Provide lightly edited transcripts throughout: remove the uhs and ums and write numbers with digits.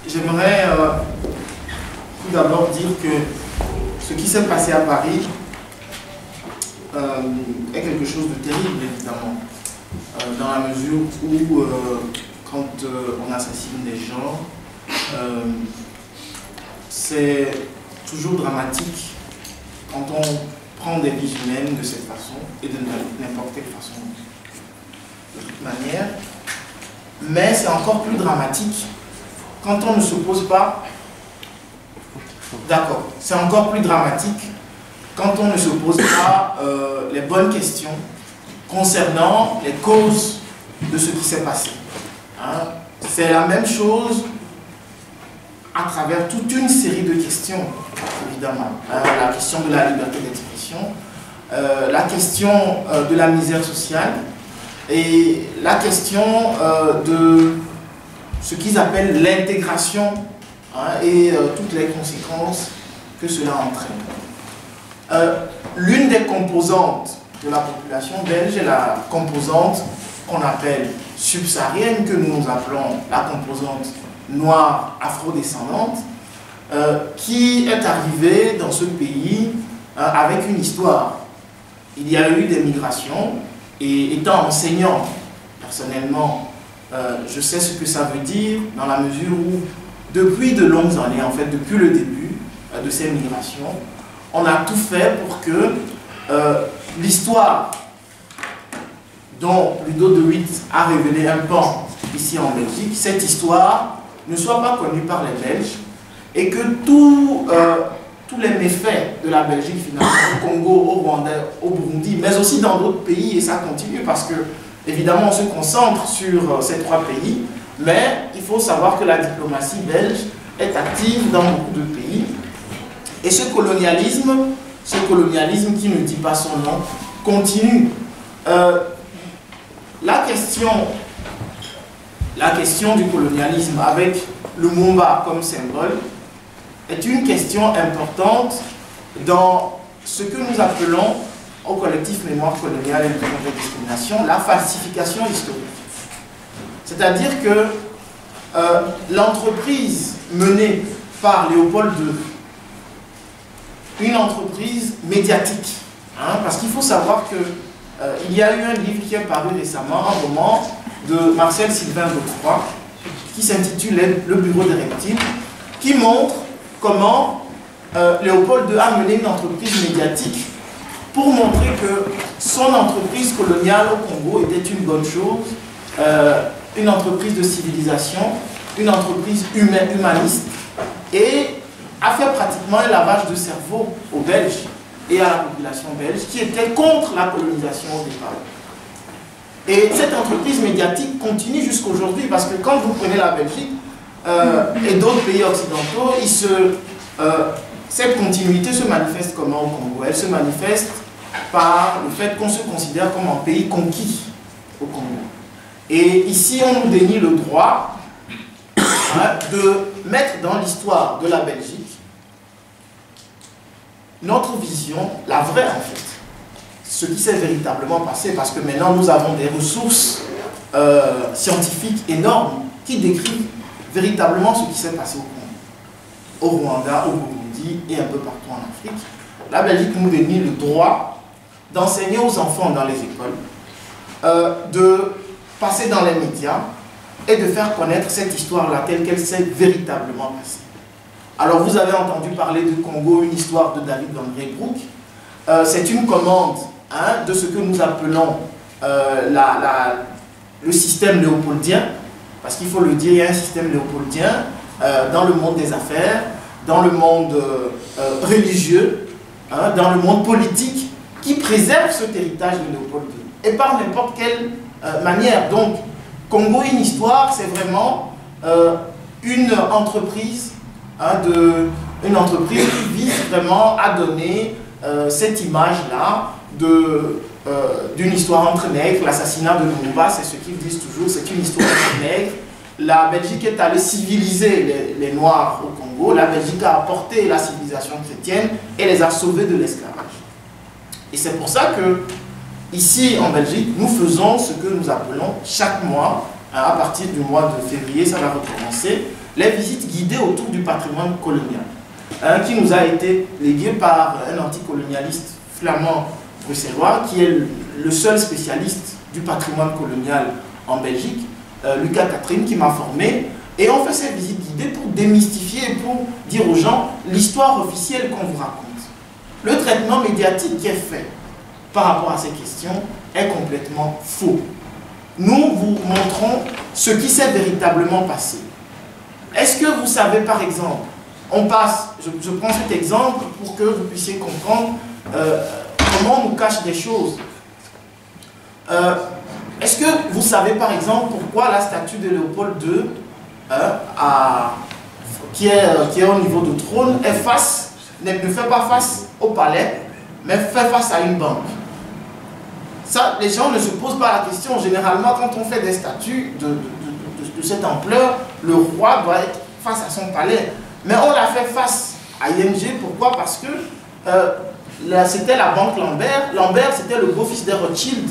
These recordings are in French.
j'aimerais tout d'abord dire que ce qui s'est passé à Paris est quelque chose de terrible, évidemment, dans la mesure où, quand on assassine des gens, c'est toujours dramatique quand on prend des vies humaines de cette façon et de n'importe quelle façon, de toute manière. Mais c'est encore plus dramatique quand on ne se pose pas. D'accord, c'est encore plus dramatique quand on ne se pose pas les bonnes questions concernant les causes de ce qui s'est passé. Hein? C'est la même chose à travers toute une série de questions, évidemment. La question de la liberté d'expression, la question de la misère sociale et la question de ce qu'ils appellent l'intégration, hein, et toutes les conséquences que cela entraîne. L'une des composantes de la population belge est la composante qu'on appelle subsaharienne, que nous appelons la composante noire afrodescendante, qui est arrivée dans ce pays avec une histoire. Il y a eu des migrations, et étant enseignant, personnellement, je sais ce que ça veut dire, dans la mesure où, depuis de longues années, en fait, depuis le début de ces migrations, on a tout fait pour que l'histoire dont Ludo de Witt a révélé un pan ici en Belgique, cette histoire ne soit pas connue par les Belges et que tous les méfaits de la Belgique, finalement, au Congo, au Rwanda, au Burundi, mais aussi dans d'autres pays, et ça continue parce que, évidemment, on se concentre sur ces trois pays, mais il faut savoir que la diplomatie belge est active dans beaucoup de pays. Et ce colonialisme qui ne dit pas son nom, continue. La question du colonialisme avec le Lumumba comme symbole est une question importante dans ce que nous appelons au collectif Mémoire coloniale et lutte contre la discrimination la falsification historique. C'est-à-dire que l'entreprise menée par Léopold II, une entreprise médiatique, hein, parce qu'il faut savoir que il y a eu un livre qui est paru récemment, un roman de Marcel Sylvain Godefroy, qui s'intitule Le Bureau des Reptiles, qui montre comment Léopold II a mené une entreprise médiatique pour montrer que son entreprise coloniale au Congo était une bonne chose, une entreprise de civilisation, une entreprise humaniste, et a fait pratiquement un lavage de cerveau aux Belges et à la population belge qui était contre la colonisation au départ. Et cette entreprise médiatique continue jusqu'aujourd'hui parce que quand vous prenez la Belgique et d'autres pays occidentaux, cette continuité se manifeste comment au Congo? Elle se manifeste par le fait qu'on se considère comme un pays conquis au Congo. Et ici, on nous dénie le droit de mettre dans l'histoire de la Belgique notre vision, la vraie en fait, ce qui s'est véritablement passé, parce que maintenant nous avons des ressources scientifiques énormes qui décrivent véritablement ce qui s'est passé au Congo, au Rwanda, au Burundi et un peu partout en Afrique. La Belgique nous dénie le droit d'enseigner aux enfants dans les écoles, de passer dans les médias et de faire connaître cette histoire-là telle qu'elle s'est véritablement passée. Alors vous avez entendu parler du Congo, une histoire de David Van Rieybroek. C'est une commande, hein, de ce que nous appelons le système léopoldien, parce qu'il faut le dire, il y a un système léopoldien dans le monde des affaires, dans le monde religieux, hein, dans le monde politique, qui préserve cet héritage de Léopold II, et par n'importe quelle manière. Donc, Congo, une histoire, c'est vraiment une entreprise, hein, une entreprise qui vise vraiment à donner cette image-là d'une histoire entre nègres. L'assassinat de Lumumba, c'est ce qu'ils disent toujours, c'est une histoire entre nègres. La Belgique est allée civiliser les Noirs au Congo. La Belgique a apporté la civilisation chrétienne et les a sauvés de l'esclavage. Et c'est pour ça que, ici en Belgique, nous faisons ce que nous appelons chaque mois, à partir du mois de février, ça va recommencer, les visites guidées autour du patrimoine colonial, qui nous a été légué par un anticolonialiste flamand bruxellois, qui est le seul spécialiste du patrimoine colonial en Belgique, Lucas Catherine, qui m'a formé. Et on fait cette visite guidée pour démystifier et pour dire aux gens l'histoire officielle qu'on vous raconte. Le traitement médiatique qui est fait par rapport à ces questions est complètement faux. Nous vous montrons ce qui s'est véritablement passé. Est-ce que vous savez, par exemple, on passe, je prends cet exemple pour que vous puissiez comprendre comment on nous cache des choses. Est-ce que vous savez, par exemple, pourquoi la statue de Léopold II, qui est au niveau du trône, ne fait pas face au palais, mais fait face à une banque? Ça, les gens ne se posent pas la question. Généralement, quand on fait des statues de cette ampleur, le roi doit être face à son palais. Mais on l'a fait face à ING. Pourquoi? Parce que c'était la banque Lambert. Lambert, c'était le beau-fils des Rothschild.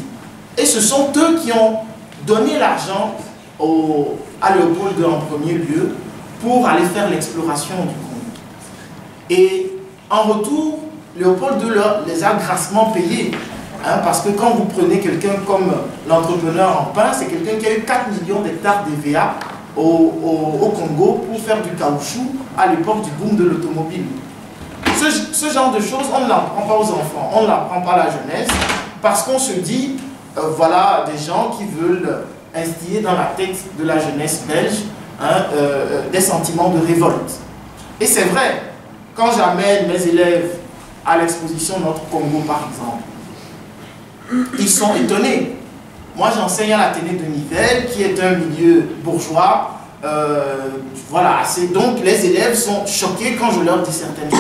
Et ce sont eux qui ont donné l'argent à Léopold II en premier lieu pour aller faire l'exploration du Congo. Et en retour, Léopold II les a grassement payés. Parce que quand vous prenez quelqu'un comme l'entrepreneur en pain, c'est quelqu'un qui a eu 4 millions d'hectares d'EVA au Congo pour faire du caoutchouc à l'époque du boom de l'automobile. Ce genre de choses, on ne l'apprend pas aux enfants, on ne l'apprend pas à la jeunesse, parce qu'on se dit, voilà des gens qui veulent instiller dans la tête de la jeunesse belge des sentiments de révolte. Et c'est vrai, quand j'amène mes élèves à l'exposition Notre Congo par exemple, ils sont étonnés. Moi, j'enseigne à l'Athénée de Nivelles, qui est un milieu bourgeois. Voilà, donc les élèves sont choqués quand je leur dis certaines choses.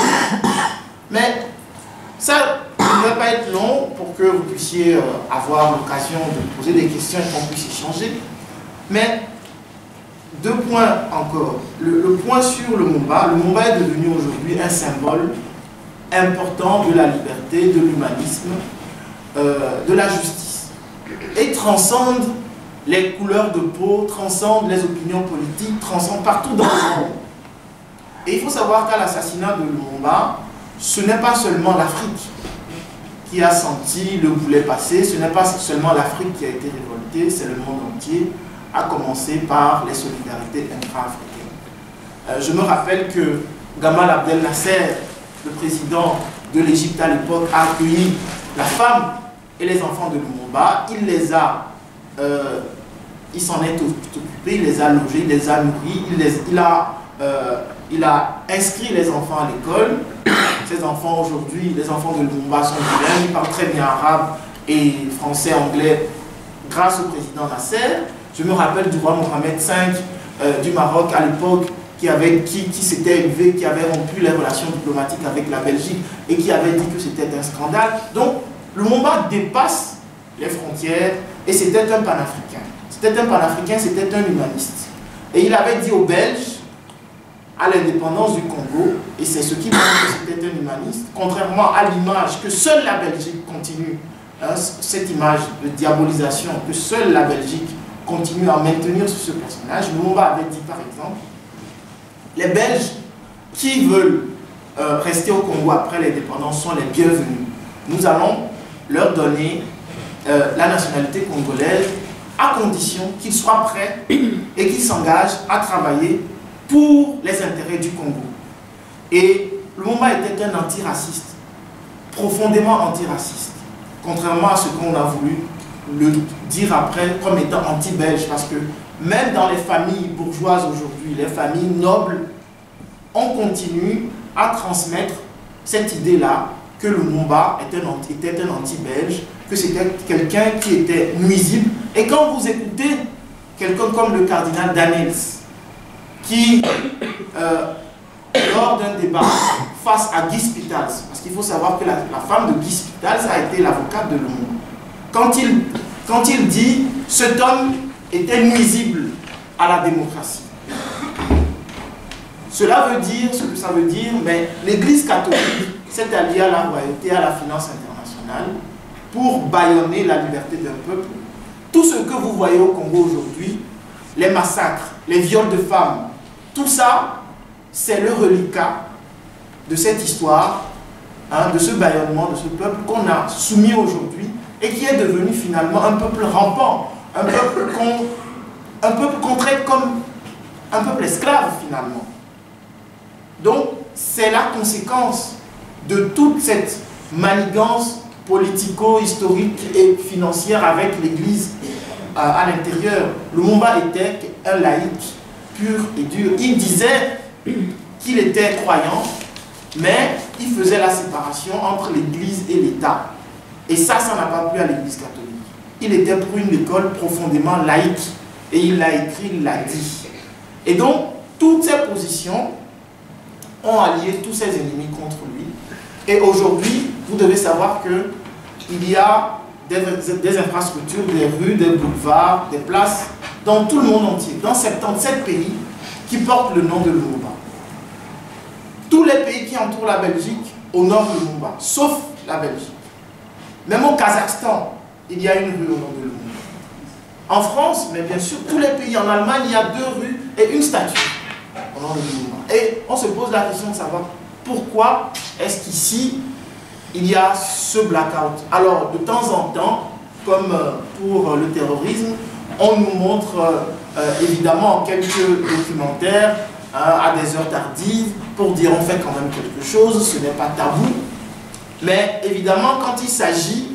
Mais ça ne devrait pas être long pour que vous puissiez avoir l'occasion de poser des questions et qu'on puisse échanger. Mais deux points encore. Le point sur le Mumba. Le Mumba est devenu aujourd'hui un symbole important de la liberté, de l'humanisme, de la justice, et transcende les couleurs de peau, transcende les opinions politiques, transcende partout dans le monde. Et il faut savoir qu'à l'assassinat de Lumumba, ce n'est pas seulement l'Afrique qui a senti le boulet passer, ce n'est pas seulement l'Afrique qui a été révoltée, c'est le monde entier, à commencer par les solidarités intra-africaines. Je me rappelle que Gamal Abdel Nasser, le président de l'Égypte à l'époque, a accueilli la femme et les enfants de Lumumba. Il s'en est occupé, il les a logés, il les a nourris, il a inscrit les enfants à l'école. Ces enfants aujourd'hui, les enfants de Lumumba sont bilingues, ils parlent très bien arabe et français, anglais, grâce au président Nasser. Je me rappelle du roi Mohamed V du Maroc à l'époque, qui s'était élevé, qui avait rompu les relations diplomatiques avec la Belgique et qui avait dit que c'était un scandale. Donc, Lumumba dépasse les frontières et c'était un panafricain. C'était un panafricain, c'était un humaniste. Et il avait dit aux Belges, à l'indépendance du Congo, et c'est ce qui montre que c'était un humaniste, contrairement à l'image que seule la Belgique continue, cette image de diabolisation, que seule la Belgique continue à maintenir sur ce personnage. Lumumba avait dit par exemple, les Belges qui veulent rester au Congo après l'indépendance sont les bienvenus. Nous allons leur donner la nationalité congolaise à condition qu'ils soient prêts et qu'ils s'engagent à travailler pour les intérêts du Congo. Et Lumumba était un antiraciste, profondément antiraciste, contrairement à ce qu'on a voulu le dire après comme étant anti-belge, parce que même dans les familles bourgeoises aujourd'hui, les familles nobles, on continue à transmettre cette idée-là que Lumumba était un anti-belge, que c'était quelqu'un qui était nuisible. Et quand vous écoutez quelqu'un comme le cardinal Danels, qui, lors d'un débat face à Guy Spitals, parce qu'il faut savoir que la femme de Guy Spitals a été l'avocate de Lumumba, quand il dit « cet homme était nuisible à la démocratie », cela veut dire ce que ça veut dire, mais l'Église catholique s'est alliée à la royauté, à la finance internationale, pour bâillonner la liberté d'un peuple. Tout ce que vous voyez au Congo aujourd'hui, les massacres, les viols de femmes, tout ça, c'est le reliquat de cette histoire, hein, de ce bâillonnement, de ce peuple qu'on a soumis aujourd'hui et qui est devenu finalement un peuple rampant, un peuple qu'on traite comme un peuple esclave finalement. Donc, c'est la conséquence de toute cette manigance politico-historique et financière avec l'Église à l'intérieur. Lumumba était un laïc pur et dur. Il disait qu'il était croyant, mais il faisait la séparation entre l'Église et l'État. Et ça n'a pas plu à l'Église catholique. Il était pour une école profondément laïque. Et il l'a écrit, il l'a dit. Et donc, toutes ces positions ont allié tous ses ennemis contre lui. Et aujourd'hui, vous devez savoir qu'il y a des infrastructures, des rues, des boulevards, des places dans tout le monde entier, dans 77 pays qui portent le nom de Lumumba. Tous les pays qui entourent la Belgique honorent Lumumba, sauf la Belgique. Même au Kazakhstan, il y a une rue au nom de Lumumba. En France, mais bien sûr, tous les pays, en Allemagne, il y a 2 rues et une statue au nom de Lumumba. Et on se pose la question de savoir pourquoi est-ce qu'ici, il y a ce blackout. Alors, de temps en temps, comme pour le terrorisme, on nous montre évidemment quelques documentaires à des heures tardives pour dire on fait quand même quelque chose, ce n'est pas tabou. Mais évidemment, quand il s'agit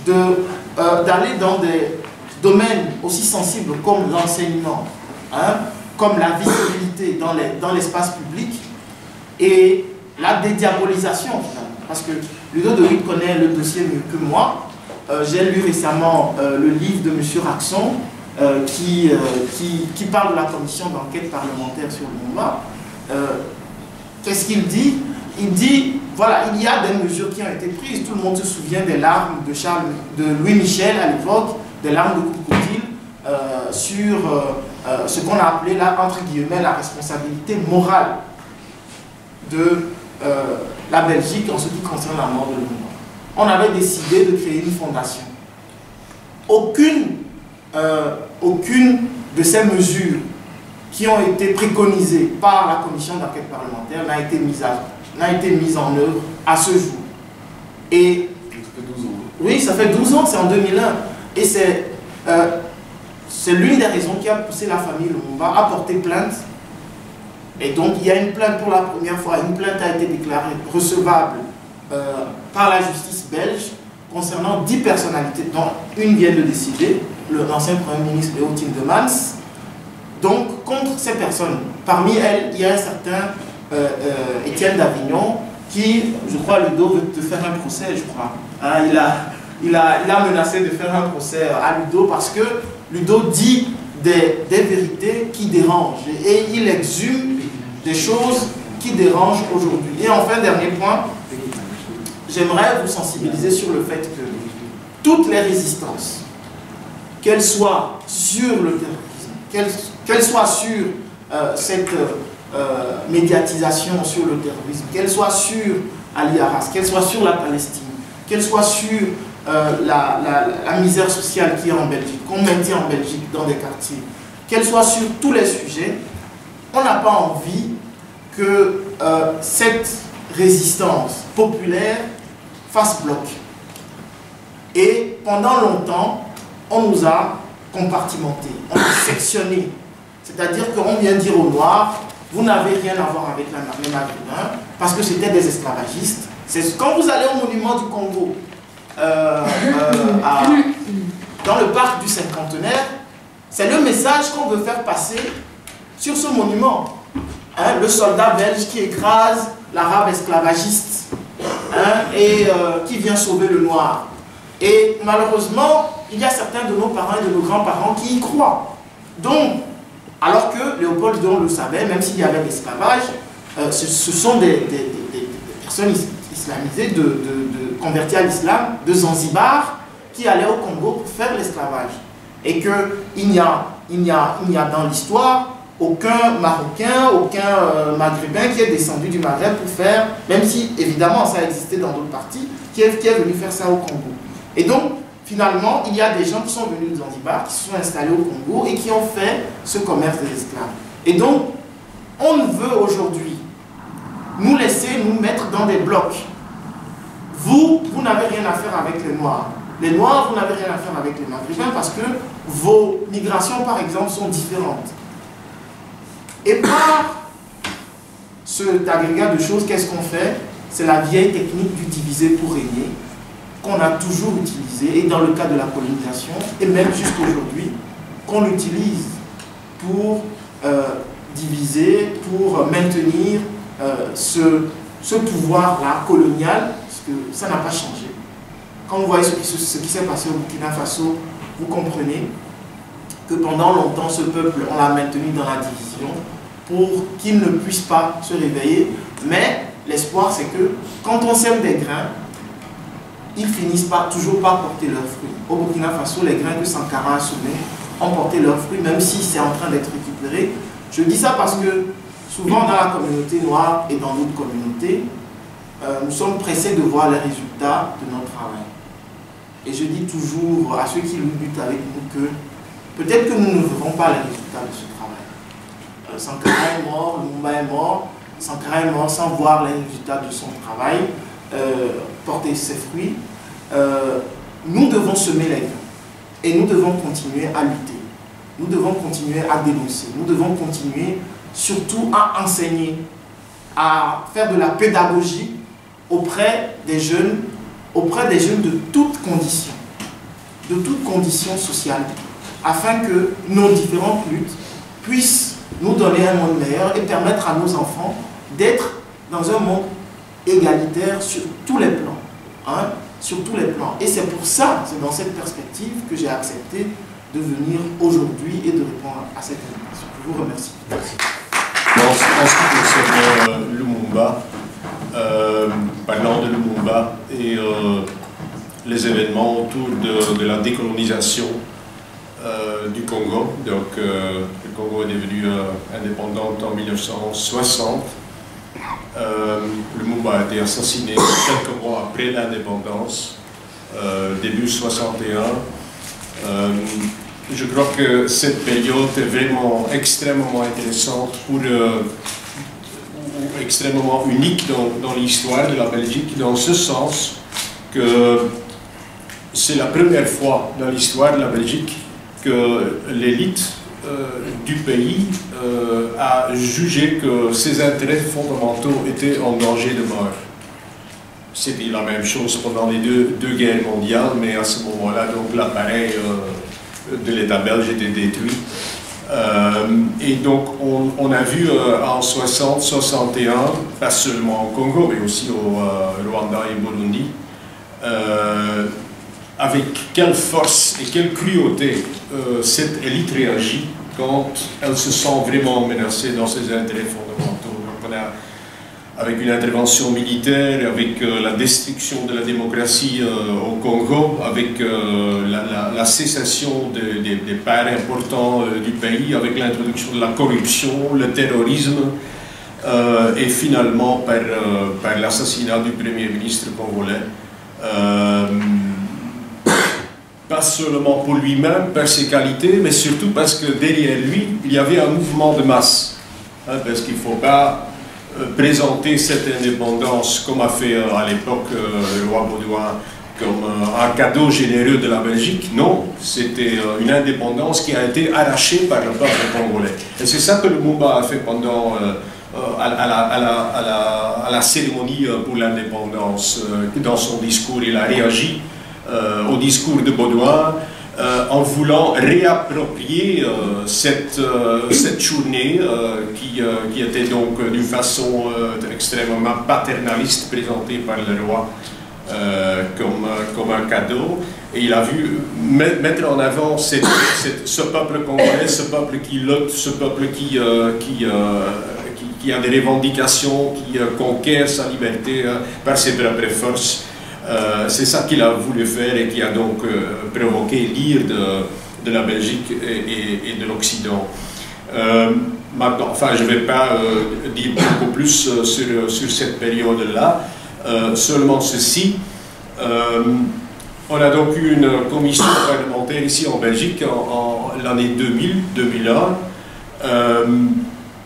d'aller dans des domaines aussi sensibles comme l'enseignement, hein, comme la visibilité dans l'espace public et la dédiabolisation, parce que Ludo de Witt connaît le dossier mieux que moi. J'ai lu récemment le livre de M. Raxon qui parle de la commission d'enquête parlementaire sur Lumumba. Qu'est-ce qu'il dit? Il dit, voilà, il y a des mesures qui ont été prises. Tout le monde se souvient des larmes de Louis Michel à l'époque, des larmes de crocodile sur ce qu'on a appelé là, entre guillemets, la responsabilité morale de la Belgique en ce qui concerne la mort de Lumumba. On avait décidé de créer une fondation. Aucune de ces mesures qui ont été préconisées par la commission d'enquête parlementaire n'a été mise en œuvre à ce jour. Et ça fait 12 ans. Oui, ça fait 12 ans, c'est en 2001. Et c'est l'une des raisons qui a poussé la famille Lumumba à porter plainte. Et donc, il y a une plainte pour la première fois. Une plainte a été déclarée recevable par la justice belge concernant 10 personnalités, dont une vient de décider, l'ancien Premier ministre Léo Tindemans. Donc, contre ces personnes, parmi elles, il y a un certain Étienne d'Avignon qui, je crois, Ludo veut te faire un procès, je crois. Hein, il a menacé de faire un procès à Ludo parce que Ludo dit des vérités qui dérangent et il exhume des choses qui dérangent aujourd'hui. Et enfin, dernier point, j'aimerais vous sensibiliser sur le fait que toutes les résistances, qu'elles soient sur le terrorisme, qu'elles soient sur cette médiatisation sur le terrorisme, qu'elles soient sur Ali Arras, qu'elles soient sur la Palestine, qu'elles soient sur la misère sociale qui est en Belgique, qu'on maintient en Belgique dans des quartiers, qu'elles soient sur tous les sujets, on n'a pas envie que cette résistance populaire fasse bloc. Et pendant longtemps, on nous a compartimentés, on a sectionné. C'est-à-dire qu'on vient dire aux Noirs, vous n'avez rien à voir avec les Maghrébins, parce que c'était des esclavagistes. Quand vous allez au monument du Congo, dans le parc du cinquantenaire, c'est le message qu'on veut faire passer sur ce monument. Hein, le soldat belge qui écrase l'arabe esclavagiste, hein, et qui vient sauver le noir. Et malheureusement, il y a certains de nos parents et de nos grands-parents qui y croient. Donc, alors que Léopold II le savait, même s'il y avait l'esclavage, ce sont des personnes islamisées converties à l'islam de Zanzibar qui allaient au Congo pour faire l'esclavage. Et qu'il n'y a dans l'histoire aucun Marocain, aucun Maghrébin qui est descendu du Maghreb pour faire, même si évidemment ça existait dans d'autres parties, qui est venu faire ça au Congo. Et donc, finalement, il y a des gens qui sont venus de Zanzibar, qui se sont installés au Congo et qui ont fait ce commerce des esclaves. Et donc, on veut aujourd'hui nous laisser nous mettre dans des blocs. Vous n'avez rien à faire avec les Noirs. Les Noirs, vous n'avez rien à faire avec les Maghrébins parce que vos migrations, par exemple, sont différentes. Et par cet agrégat de choses, qu'est-ce qu'on fait? C'est la vieille technique du diviser pour régner qu'on a toujours utilisée, et dans le cas de la colonisation, et même jusqu'aujourd'hui, qu'on utilise pour diviser, pour maintenir ce pouvoir-là colonial, parce que ça n'a pas changé. Quand vous voyez ce qui s'est passé au Burkina Faso, vous comprenez que pendant longtemps, ce peuple, on l'a maintenu dans la division pour qu'il ne puisse pas se réveiller. Mais l'espoir, c'est que quand on sème des grains, ils finissent toujours par porter leurs fruits. Au Burkina Faso, les grains que Sankara a semés ont porté leurs fruits, même si c'est en train d'être récupéré. Je dis ça parce que souvent dans la communauté noire et dans d'autres communautés, nous sommes pressés de voir les résultats de notre travail. Et je dis toujours à ceux qui luttent avec nous que peut-être que nous ne verrons pas les résultats de ce travail. Sankara est mort, Lumumba est mort, Sankara est mort sans voir les résultats de son travail porter ses fruits. Nous devons semer les grains et nous devons continuer à lutter. Nous devons continuer à dénoncer. Nous devons continuer surtout à enseigner, à faire de la pédagogie auprès des jeunes de toutes conditions sociales, afin que nos différentes luttes puissent nous donner un monde meilleur et permettre à nos enfants d'être dans un monde égalitaire sur tous les plans. Sur tous les plans. Et c'est pour ça, c'est dans cette perspective que j'ai accepté de venir aujourd'hui et de répondre à cette invitation. Je vous remercie. Merci. En ce qui concerne Lumumba, parlant de Lumumba et les événements autour de la décolonisation du Congo. Donc, le Congo est devenu indépendant en 1960. Lumumba a été assassiné quelques mois après l'indépendance, début 61. Je crois que cette période est vraiment extrêmement intéressante ou extrêmement unique dans l'histoire de la Belgique, dans ce sens que c'est la première fois dans l'histoire de la Belgique que l'élite du pays a jugé que ses intérêts fondamentaux étaient en danger de mort. C'était la même chose pendant les deux guerres mondiales, mais à ce moment-là, donc l'appareil de l'État belge était détruit. Et donc on a vu en 60-61, pas seulement au Congo, mais aussi au Rwanda et Burundi, avec quelle force et quelle cruauté cette élite réagit quand elle se sent vraiment menacée dans ses intérêts fondamentaux. Donc on a, avec une intervention militaire, avec la destruction de la démocratie au Congo, avec la cessation des parts importants du pays, avec l'introduction de la corruption, le terrorisme, et finalement par l'assassinat du Premier ministre congolais. Pas seulement pour lui-même, par ses qualités, mais surtout parce que derrière lui, il y avait un mouvement de masse. Parce qu'il ne faut pas présenter cette indépendance, comme a fait à l'époque le roi Baudouin, comme un cadeau généreux de la Belgique. Non, c'était une indépendance qui a été arrachée par le peuple congolais. Et c'est ça que Lumumba a fait pendant à la cérémonie pour l'indépendance. Dans son discours, il a réagi au discours de Baudouin en voulant réapproprier cette journée qui était donc d'une façon extrêmement paternaliste présentée par le roi comme un cadeau. Et il a vu mettre en avant ce peuple congolais, ce peuple qui lutte, ce peuple qui a des revendications, qui conquiert sa liberté par ses propres forces. C'est ça qu'il a voulu faire et qui a donc provoqué l'ire de la Belgique et de l'Occident. Enfin, je ne vais pas dire beaucoup plus sur cette période-là, seulement ceci. On a donc eu une commission parlementaire ici en Belgique en l'année 2000-2001.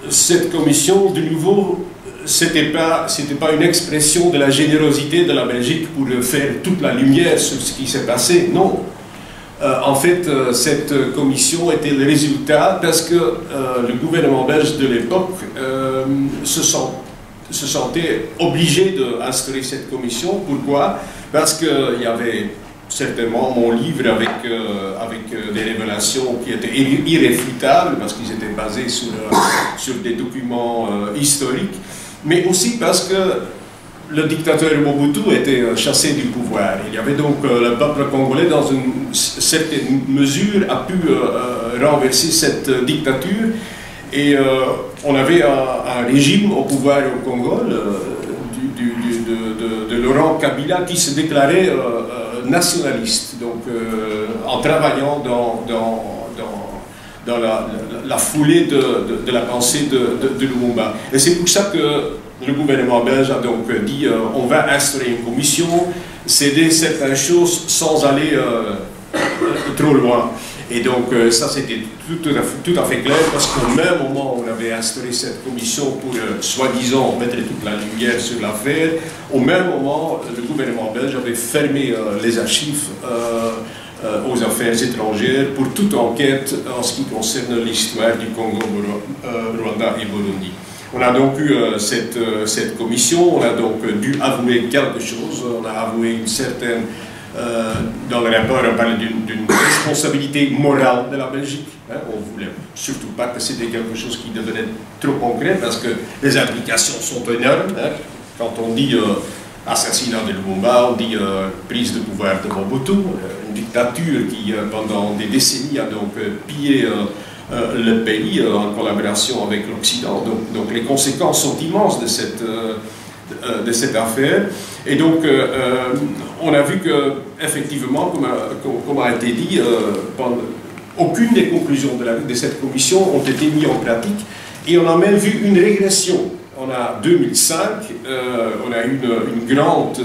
cette commission, de nouveau, c'était pas une expression de la générosité de la Belgique pour faire toute la lumière sur ce qui s'est passé, non. En fait, cette commission était le résultat parce que le gouvernement belge de l'époque se sentait obligé d'instaurer cette commission. Pourquoi? Parce qu'il y avait certainement mon livre avec des révélations qui étaient irréfutables, parce qu'ils étaient basés sur des documents historiques, mais aussi parce que le dictateur Mobutu était chassé du pouvoir. Il y avait donc le peuple congolais, dans une certaine mesure, a pu renverser cette dictature, et on avait un régime au pouvoir au Congo, de Laurent Kabila, qui se déclarait nationaliste, donc en travaillant dans la foulée de la pensée de Lumumba. Et c'est pour ça que le gouvernement belge a donc dit on va instaurer une commission, céder certaines choses sans aller trop loin. Et donc ça c'était tout à fait clair, parce qu'au même moment où on avait instauré cette commission pour soi-disant mettre toute la lumière sur l'affaire, au même moment le gouvernement belge avait fermé les archives aux affaires étrangères pour toute enquête en ce qui concerne l'histoire du Congo, Rwanda et Burundi. On a donc eu cette commission, on a donc dû avouer quelque chose, on a avoué une certaine, dans le rapport on parlait d'une responsabilité morale de la Belgique, hein, on ne voulait surtout pas que c'était quelque chose qui devenait trop concret, parce que les implications sont énormes, hein. Quand on dit assassinat de Lumumba, on dit prise de pouvoir de Mobutu, une dictature qui pendant des décennies a donc pillé le pays en collaboration avec l'Occident. Donc les conséquences sont immenses de cette affaire. Et donc on a vu que, effectivement, comme a été dit, aucune des conclusions de cette commission ont été mises en pratique, et on a même vu une régression. On a 2005, on a eu une grande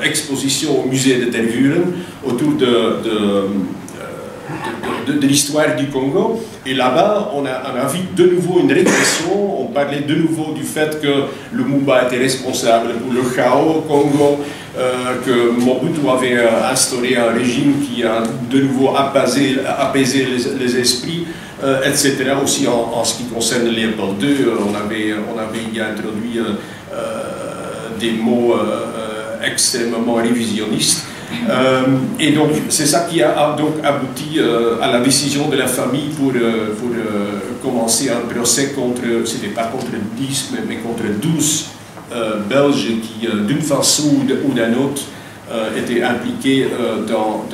exposition au musée de Tervuren autour de l'histoire du Congo, et là-bas on a vu de nouveau une régression. On parlait de nouveau du fait que Lumumba était responsable pour le chaos au Congo, que Mobutu avait instauré un régime qui a de nouveau apaisé les esprits, etc. Aussi en ce qui concerne Léopold II, on avait y introduit des mots extrêmement révisionnistes. Et donc c'est ça qui a donc abouti à la décision de la famille pour commencer un procès contre, c'était pas contre 10 mais contre 12 Belges qui d'une façon ou d'une autre étaient impliqués dans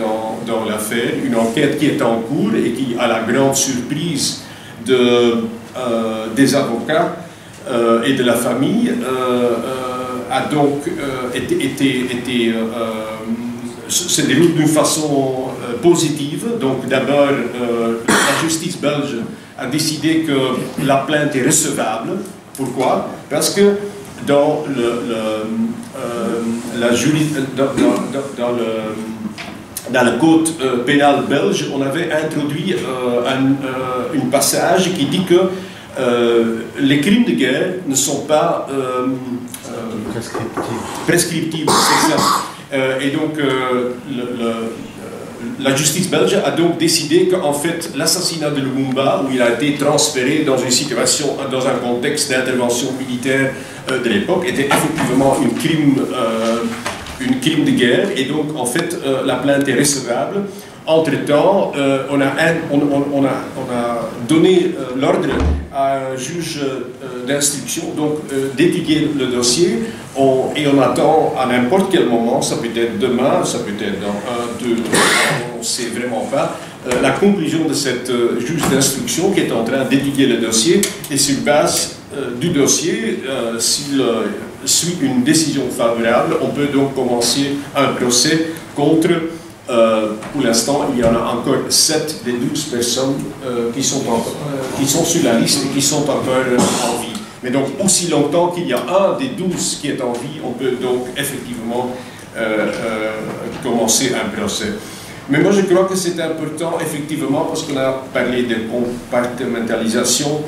l'affaire. Une enquête qui est en cours et qui, à la grande surprise des avocats et de la famille, a donc se déroule d'une façon positive. Donc d'abord, la justice belge a décidé que la plainte est recevable. Pourquoi? Parce que dans le code pénal belge, on avait introduit un passage qui dit que les crimes de guerre ne sont pas prescriptibles, c'est ça. Et donc la justice belge a donc décidé qu'en fait l'assassinat de Lumumba, où il a été transféré dans une situation, dans un contexte d'intervention militaire de l'époque, était effectivement une crime de guerre, et donc en fait la plainte est recevable. Entre-temps, on a donné l'ordre à un juge d'instruction d'étudier le dossier, et on attend à n'importe quel moment, ça peut être demain, ça peut être dans 1, 2 ans, on ne sait vraiment pas, la conclusion de cette juge d'instruction qui est en train d'étudier le dossier, et sur base du dossier, s'il suit une décision favorable, on peut donc commencer un procès contre. Pour l'instant, il y en a encore 7 des 12 personnes qui sont sur la liste et qui sont encore en vie. Mais donc, aussi longtemps qu'il y a un des 12 qui est en vie, on peut donc effectivement commencer un procès. Mais moi, je crois que c'est important, effectivement, parce qu'on a parlé de compartimentalisation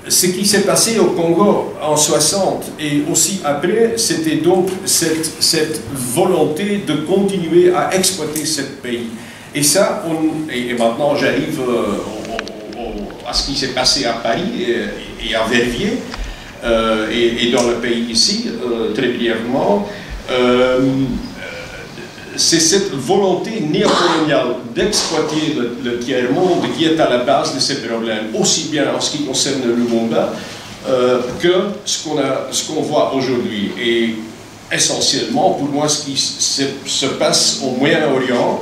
Ce qui s'est passé au Congo en 60 et aussi après, c'était donc cette volonté de continuer à exploiter ce pays. Et ça, et maintenant j'arrive à ce qui s'est passé à Paris et à Verviers, et dans le pays ici, très brièvement. C'est cette volonté néocoloniale d'exploiter le tiers-monde qui est à la base de ces problèmes, aussi bien en ce qui concerne le Lumumba que ce qu'on voit aujourd'hui. Et essentiellement, pour moi, ce qui se passe au Moyen-Orient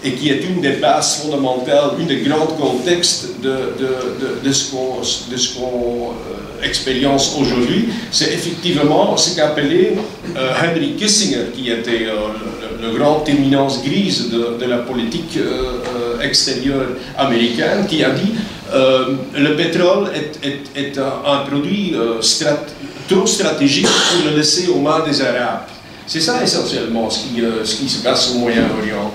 et qui est une des bases fondamentales, une des grands contextes de ce qu'on expérience aujourd'hui, c'est effectivement ce qu'appelait Henry Kissinger, qui était le grand éminence grise de la politique extérieure américaine, qui a dit le pétrole est un produit trop stratégique pour le laisser aux mains des Arabes. C'est ça essentiellement ce qui se passe au Moyen-Orient.